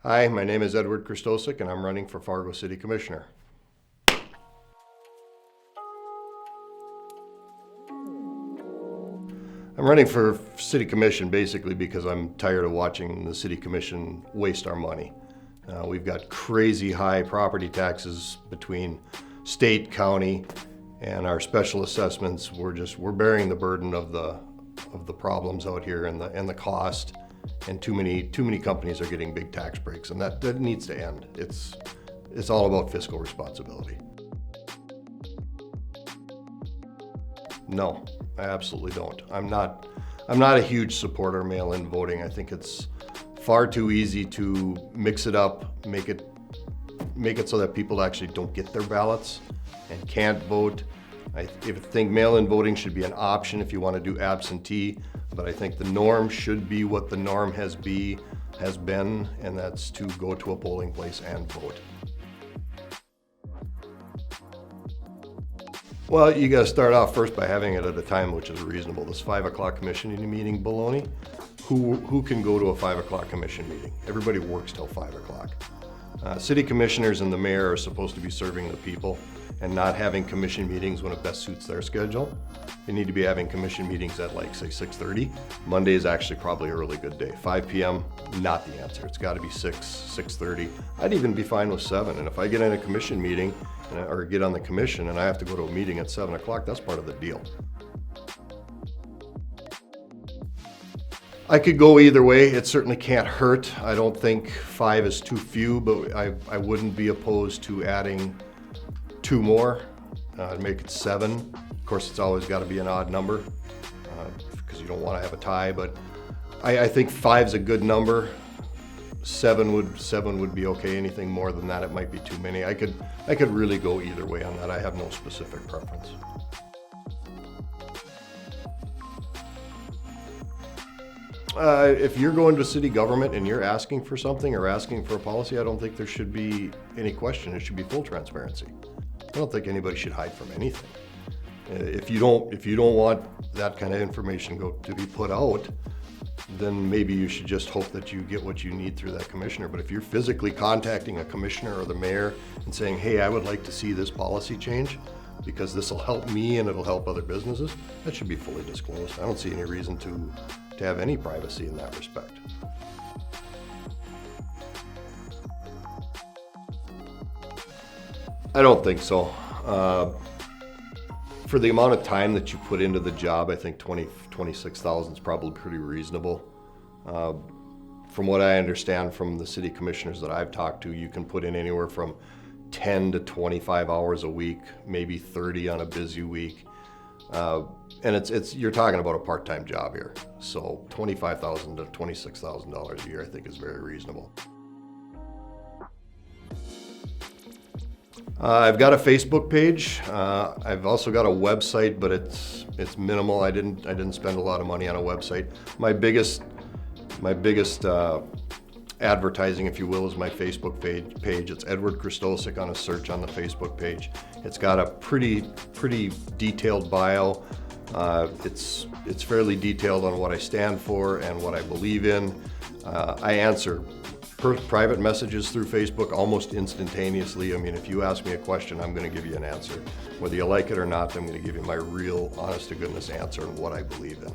Hi, my name is Ed Krystosek and I'm running for Fargo City Commissioner. I'm running for City Commission basically because I'm tired of watching the City Commission waste our money. We've got crazy high property taxes between state, county, and our special assessments. We're bearing the burden of the problems out here and the cost, and too many companies are getting big tax breaks, and that needs to end. It's all about fiscal responsibility. No, I absolutely don't. I'm not a huge supporter of mail-in voting. I think it's far too easy to mix it up, make it so that people actually don't get their ballots and can't vote. I think mail-in voting should be an option if you want to do absentee, but I think the norm should be what the norm has been, and that's to go to a polling place and vote. Well, you got to start off first by having it at a time which is reasonable. This 5 o'clock commission meeting baloney, who can go to a 5 o'clock commission meeting? Everybody works till 5 o'clock. City commissioners and the mayor are supposed to be serving the people and not having commission meetings when it best suits their schedule. They need to be having commission meetings at like, say, 6:30. Monday is actually probably a really good day. 5 p.m., not the answer. It's got to be 6:30. I'd even be fine with 7. And if I get in a commission meeting or get on the commission and I have to go to a meeting at 7 o'clock, that's part of the deal. I could go either way. It certainly can't hurt. I don't think 5 is too few, but I wouldn't be opposed to adding 2 more, to make it 7. Of course, it's always got to be an odd number because you don't want to have a tie, but I think 5's a good number. 7 would be okay. Anything more than that, it might be too many. I could really go either way on that. I have no specific preference. If you're going to city government and you're asking for something or asking for a policy, I don't think there should be any question. It should be full transparency. I don't think anybody should hide from anything. If you don't want that kind of information to be put out, then maybe you should just hope that you get what you need through that commissioner. But if you're physically contacting a commissioner or the mayor and saying, hey, I would like to see this policy change because this will help me and it'll help other businesses, that should be fully disclosed. I don't see any reason to have any privacy in that respect. I don't think so. For the amount of time that you put into the job, I think $26,000 is probably pretty reasonable. From what I understand from the city commissioners that I've talked to, you can put in anywhere from 10 to 25 hours a week, maybe 30 on a busy week. And you're talking about a part-time job here. So $25,000 to $26,000 a year I think is very reasonable. I've got a Facebook page. I've also got a website, but it's minimal. I didn't spend a lot of money on a website. My biggest advertising, if you will, is my Facebook page. It's Ed Krystosek on a search on the Facebook page. It's got a pretty detailed bio. It's fairly detailed on what I stand for and what I believe in. I answer private messages through Facebook almost instantaneously. I mean, if you ask me a question, I'm going to give you an answer. Whether you like it or not, I'm going to give you my real, honest to goodness answer on what I believe in.